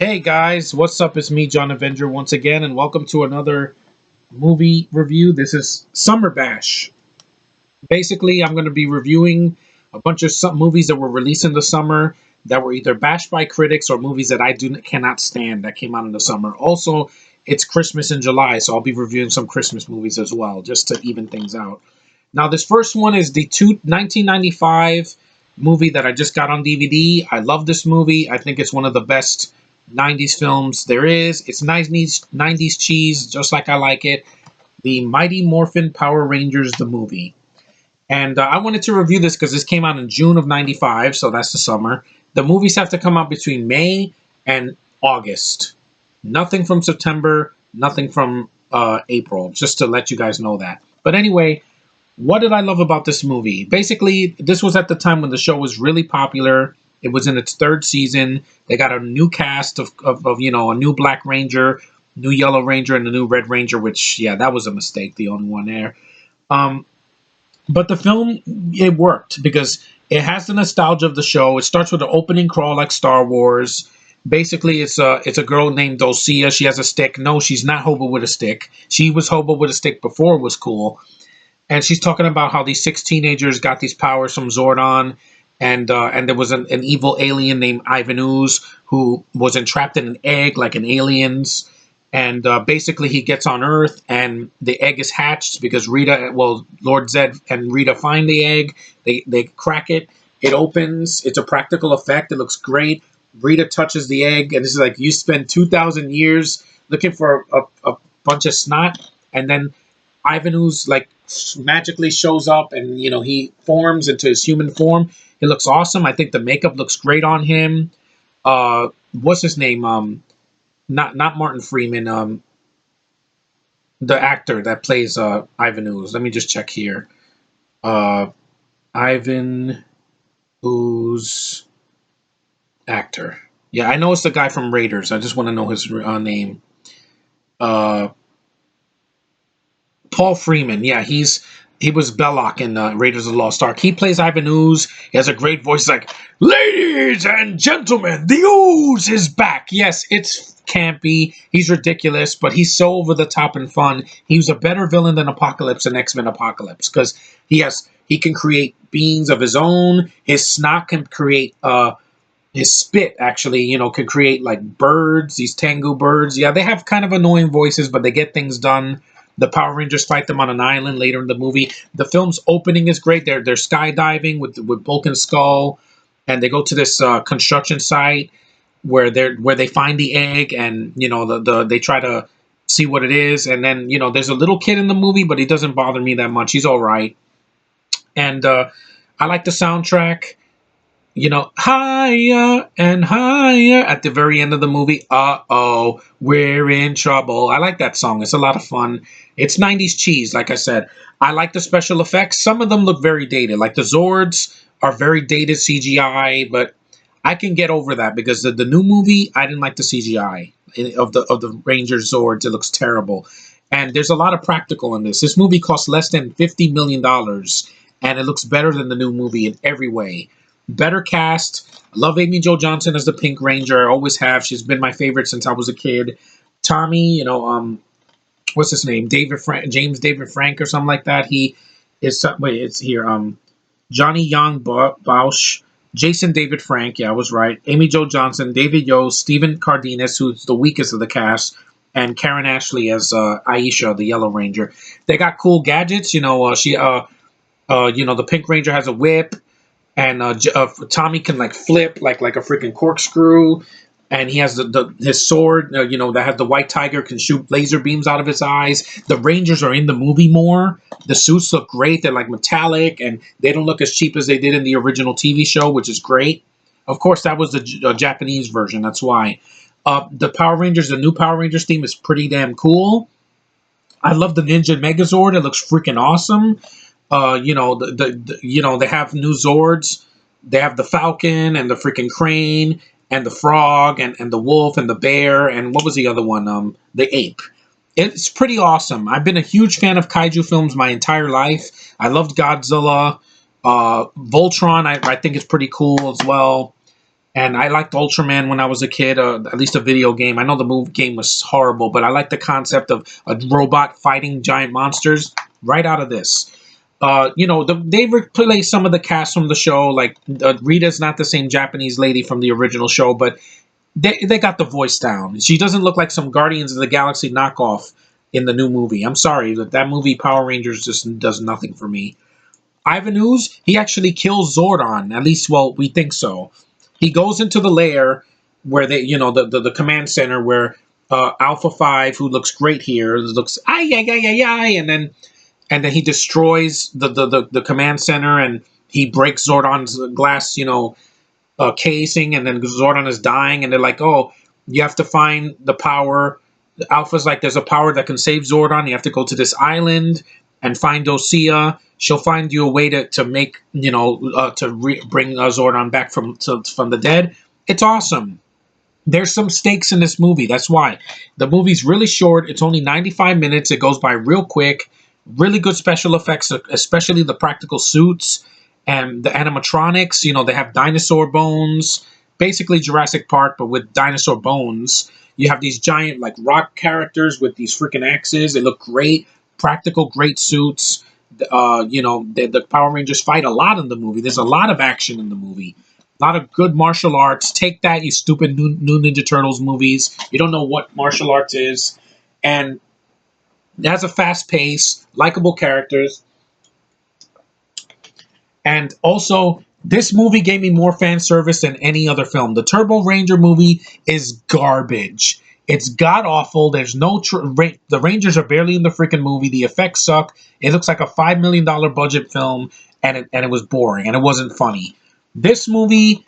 Hey guys, what's up? It's me, John Avenger, once again, and welcome to another movie review. This is Summerbash. Basically, I'm going to be reviewing a bunch of some movies that were released in the summer that were either bashed by critics or movies that cannot stand that came out in the summer. Also, it's Christmas in July, so I'll be reviewing some Christmas movies as well, just to even things out. Now, this first one is the 1995 movie that I just got on DVD. I love this movie. I think it's one of the best 90s films there is. It's 90s cheese, just like I like it. The Mighty Morphin Power Rangers, the movie. And I wanted to review this because this came out in June of 95, so that's the summer. The movies have to come out between May and August. Nothing from September, nothing from April, just to let you guys know that. But anyway, what did I love about this movie? Basically, this was at the time when the show was really popular. It was in its third season. They got a new cast of a new Black Ranger, new Yellow Ranger, and a new Red Ranger, which, yeah, that was a mistake, the only one there. But the film, it worked because it has the nostalgia of the show. It starts with an opening crawl like Star Wars. Basically, it's a girl named Dulcia. She has a stick. No, she's not Hobo with a stick. She was Hobo with a stick before it was cool. And she's talking about how these six teenagers got these powers from Zordon, and there was an evil alien named Ivan Ooze who was entrapped in an egg like an alien's. And basically, he gets on Earth, and the egg is hatched because Lord Zed and Rita find the egg. They crack it. It opens. It's a practical effect. It looks great. Rita touches the egg, and this is like you spend 2,000 years looking for a bunch of snot, and then Ivan Ooze like magically shows up, and he forms into his human form. It looks awesome. I think the makeup looks great on him. What's his name? Not Martin Freeman. The actor that plays Ivan Ooze. Let me just check here. Ivan Ooze actor. Yeah, I know it's the guy from Raiders. I just want to know his name. Paul Freeman. Yeah, he was Belloc in Raiders of the Lost Ark. He plays Ivan Ooze. He has a great voice. He's like, "Ladies and gentlemen, the Ooze is back." Yes, it's campy. He's ridiculous, but he's so over the top and fun. He was a better villain than Apocalypse and X-Men Apocalypse because he can create beings of his own. His snot can create his spit actually, can create like birds, these Tengu birds. Yeah, they have kind of annoying voices, but they get things done. The Power Rangers fight them on an island later in the movie. The film's opening is great. They're skydiving with Bulk and Skull, and they go to this construction site where they find the egg, and they try to see what it is. And then there's a little kid in the movie, but he doesn't bother me that much. He's all right, and I like the soundtrack. Higher and higher at the very end of the movie. Uh-oh, we're in trouble. I like that song. It's a lot of fun. It's 90s cheese, like I said. I like the special effects. Some of them look very dated. Like the Zords are very dated CGI, but I can get over that because the new movie, I didn't like the CGI of the Ranger Zords. It looks terrible. And there's a lot of practical in this. This movie cost less than $50 million, and it looks better than the new movie in every way. Better cast. I love Amy Jo Johnson as the Pink Ranger. I always have. She's been my favorite since I was a kid. Tommy, what's his name? James David Frank or something like that. He is it's here. Johnny Young Bausch, Jason David Frank. Yeah, I was right. Amy Jo Johnson, David Yost, Stephen Cardenas, who's the weakest of the cast, and Karen Ashley as Aisha, the Yellow Ranger. They got cool gadgets. The Pink Ranger has a whip. And Tommy can like flip like a freaking corkscrew, and he has his sword. That has the white tiger can shoot laser beams out of his eyes. The Rangers are in the movie more. The suits look great. They're like metallic, and they don't look as cheap as they did in the original TV show, which is great. Of course, that was the Japanese version. That's why the new Power Rangers theme is pretty damn cool. I love the Ninja Megazord. It looks freaking awesome. They have new Zords. They have the Falcon and the freaking Crane and the Frog and the Wolf and the Bear and what was the other one? The Ape. It's pretty awesome. I've been a huge fan of kaiju films my entire life. I loved Godzilla. Voltron, I think is pretty cool as well. And I liked Ultraman when I was a kid, at least a video game. I know the movie game was horrible, but I like the concept of a robot fighting giant monsters right out of this. They replaced some of the cast from the show. Like Rita's not the same Japanese lady from the original show, but they got the voice down. She doesn't look like some Guardians of the Galaxy knockoff in the new movie. I'm sorry, that movie Power Rangers just does nothing for me. Ivan Ooze, he actually kills Zordon. At least, well, we think so. He goes into the lair where they, the command center where Alpha 5, who looks great here, looks ay ay ay ay ay, and then he destroys the command center, and he breaks Zordon's glass, casing, and then Zordon is dying, and they're like, oh, you have to find the power. Alpha's like, there's a power that can save Zordon. You have to go to this island and find Osea. She'll find you a way to make, bring Zordon back from the dead. It's awesome. There's some stakes in this movie. That's why. The movie's really short. It's only 95 minutes. It goes by real quick. Really good special effects, especially the practical suits and the animatronics. They have dinosaur bones. Basically Jurassic Park, but with dinosaur bones. You have these giant, like, rock characters with these freaking axes. They look great. Practical, great suits. The Power Rangers fight a lot in the movie. There's a lot of action in the movie. A lot of good martial arts. Take that, you stupid new Ninja Turtles movies. You don't know what martial arts is. And it has a fast pace, likable characters. And also, this movie gave me more fan service than any other film. The Turbo Ranger movie is garbage. It's god awful. There's no the Rangers are barely in the freaking movie. The effects suck. It looks like a $5 million budget film, and it was boring and it wasn't funny. This movie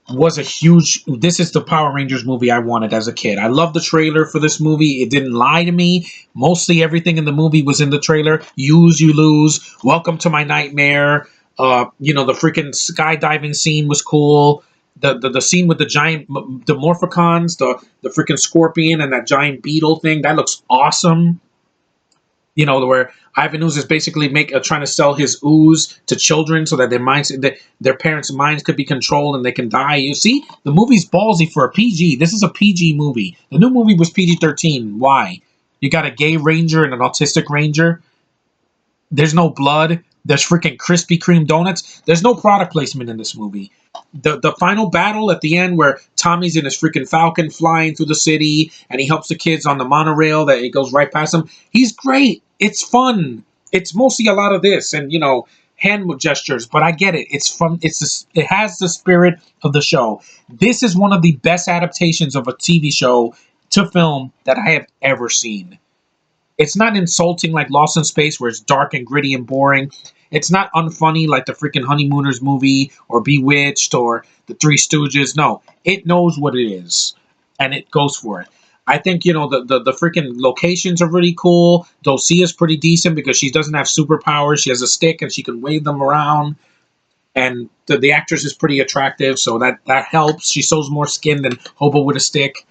was a huge. This is the Power Rangers movie I wanted as a kid. I love the trailer for this movie. It didn't lie to me. Mostly everything in the movie was in the trailer. Use, you lose. Welcome to my nightmare. The freaking skydiving scene was cool. The scene with the giant the Morphicons, the freaking scorpion and that giant beetle thing, that looks awesome. Where Ivan Ooze is basically trying to sell his ooze to children so that their parents' minds could be controlled and they can die. You see, the movie's ballsy for a PG. This is a PG movie. The new movie was PG-13. Why? You got a gay ranger and an autistic ranger. There's no blood. There's freaking Krispy Kreme donuts. There's no product placement in this movie. The final battle at the end where Tommy's in his freaking Falcon flying through the city and he helps the kids on the monorail that it goes right past them. He's great. It's fun. It's mostly a lot of this and, hand gestures, but I get it. It's fun. It has the spirit of the show. This is one of the best adaptations of a TV show to film that I have ever seen. It's not insulting like Lost in Space, where it's dark and gritty and boring. It's not unfunny like the freaking Honeymooners movie or Bewitched or the Three Stooges. No, it knows what it is, and it goes for it. I think the freaking locations are really cool. Dulcia's pretty decent because she doesn't have superpowers. She has a stick and she can wave them around. And the actress is pretty attractive, so that helps. She shows more skin than Hobo with a stick.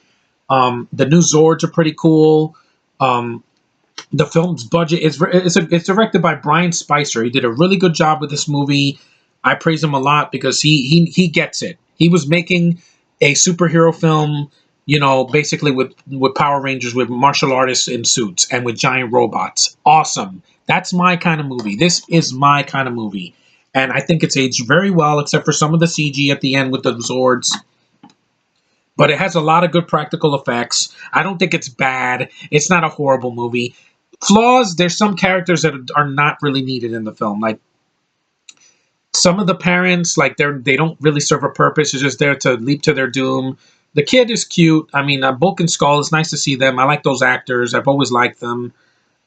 The new Zords are pretty cool. The film's budget it's directed by Brian Spicer. He did a really good job with this movie. I praise him a lot because he gets it. He was making a superhero film, basically with Power Rangers, with martial artists in suits and with giant robots. Awesome. That's my kind of movie. This is my kind of movie. And I think it's aged very well, except for some of the CG at the end with the Zords. But it has a lot of good practical effects. I don't think it's bad. It's not a horrible movie. Flaws, there's some characters that are not really needed in the film. Like, some of the parents, like, they don't really serve a purpose. They're just there to leap to their doom. The kid is cute. I mean, Bulk and Skull, it's nice to see them. I like those actors. I've always liked them.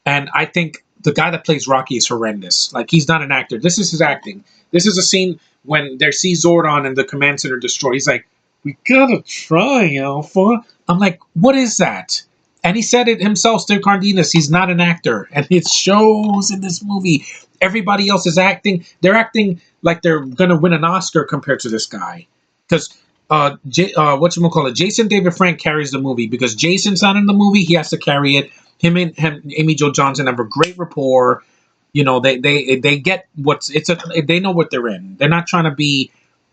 And I think the guy that plays Rocky is horrendous. Like, he's not an actor. This is his acting. This is a scene when they see Zordon and the command center destroyed. He's like, we gotta try, Alpha. I'm like, what is that? And he said it himself, Steve Cardenas. He's not an actor. And it shows in this movie. Everybody else is acting. They're acting like they're going to win an Oscar compared to this guy. Because, Jason David Frank carries the movie. Because Jason's not in the movie, he has to carry it. Him and Amy Jo Johnson have a great rapport. They get they know what they're in. They're not trying to be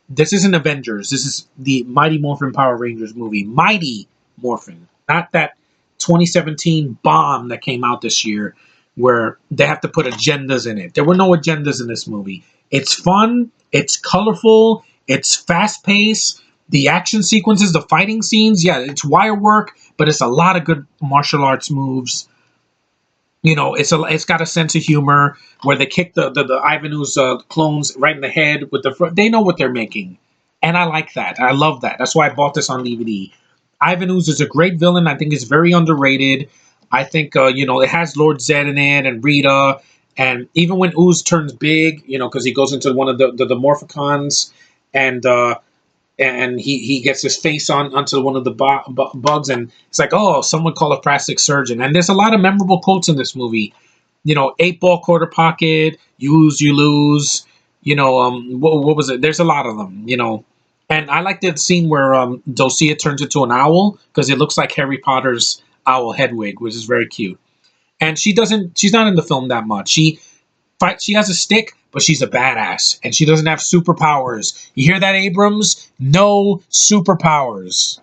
This isn't Avengers. This is the Mighty Morphin Power Rangers movie. Mighty Morphin, not that 2017 bomb that came out this year where they have to put agendas in it. There were no agendas in this movie. It's fun, it's colorful, it's fast paced. The action sequences, the fighting scenes, yeah, it's wire work, but it's a lot of good martial arts moves. You know, it's got a sense of humor where they kick the Ivanhoe's clones right in the head with the front. They know what they're making, and I like that. I love that. That's why I bought this on DVD. Ivanhoe's is a great villain. I think it's very underrated. I think it has Lord Zed in it and Rita, and even when Ooze turns big, because he goes into one of the Morphicons, and he gets his face on onto one of the bugs, and it's like, oh, someone call a plastic surgeon. And there's a lot of memorable quotes in this movie. Eight ball, quarter pocket, use you lose. What was it? There's a lot of them. And I like the scene where Dulcia turns into an owl because it looks like Harry Potter's owl Hedwig, which is very cute. And she's not in the film that much. She has a stick, but she's a badass, and she doesn't have superpowers. You hear that, Abrams? No superpowers.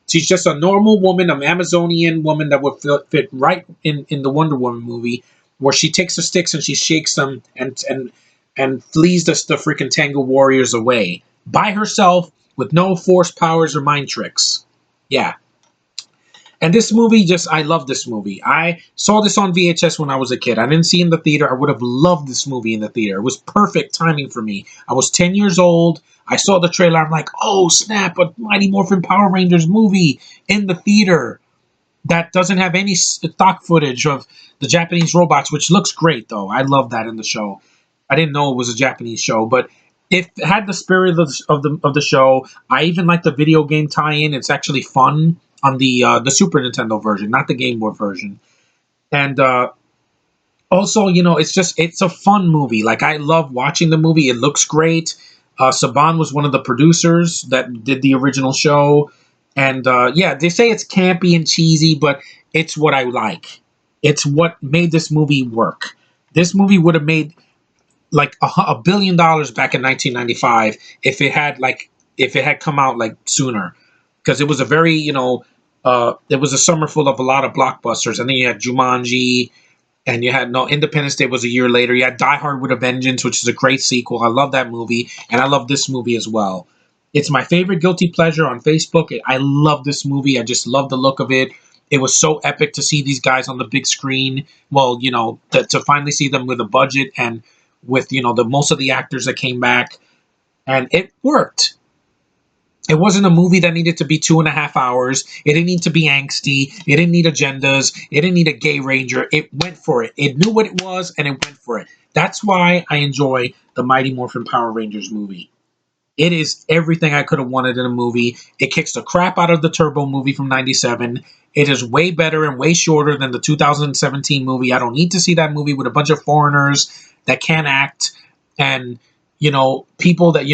She's just a normal woman, an Amazonian woman that would fit right in the Wonder Woman movie, where she takes the sticks and she shakes them and flees the freaking Tango warriors away by herself with no force powers or mind tricks. Yeah. And this movie, I love this movie. I saw this on VHS when I was a kid. I didn't see it in the theater. I would have loved this movie in the theater. It was perfect timing for me. I was 10 years old. I saw the trailer. I'm like, oh, snap, a Mighty Morphin Power Rangers movie in the theater that doesn't have any stock footage of the Japanese robots, which looks great, though. I love that in the show. I didn't know it was a Japanese show, but it had the spirit of the show. I even like the video game tie-in. It's actually fun on the Super Nintendo version, not the Game Boy version. And also, it's a fun movie. Like, I love watching the movie. It looks great. Saban was one of the producers that did the original show. And yeah, they say it's campy and cheesy, but it's what I like. It's what made this movie work. This movie would have made like $1 billion back in 1995 if it had come out like sooner, because it was a very it was a summer full of a lot of blockbusters. And then you had Jumanji, and you had no Independence Day was a year later. You had Die Hard with a Vengeance, which is a great sequel. I love that movie, and I love this movie as well. It's my favorite guilty pleasure on Facebook. I love this movie. I just love the look of it. It was so epic to see these guys on the big screen. Well, to finally see them with a budget and with the most of the actors that came back, and it worked. It wasn't a movie that needed to be 2.5 hours. It didn't need to be angsty. It didn't need agendas. It didn't need a gay ranger. It went for it. It knew what it was, and it went for it. That's why I enjoy the Mighty Morphin Power Rangers movie. It is everything I could have wanted in a movie. It kicks the crap out of the Turbo movie from '97. It is way better and way shorter than the 2017 movie. I don't need to see that movie with a bunch of foreigners that can't act and, people that,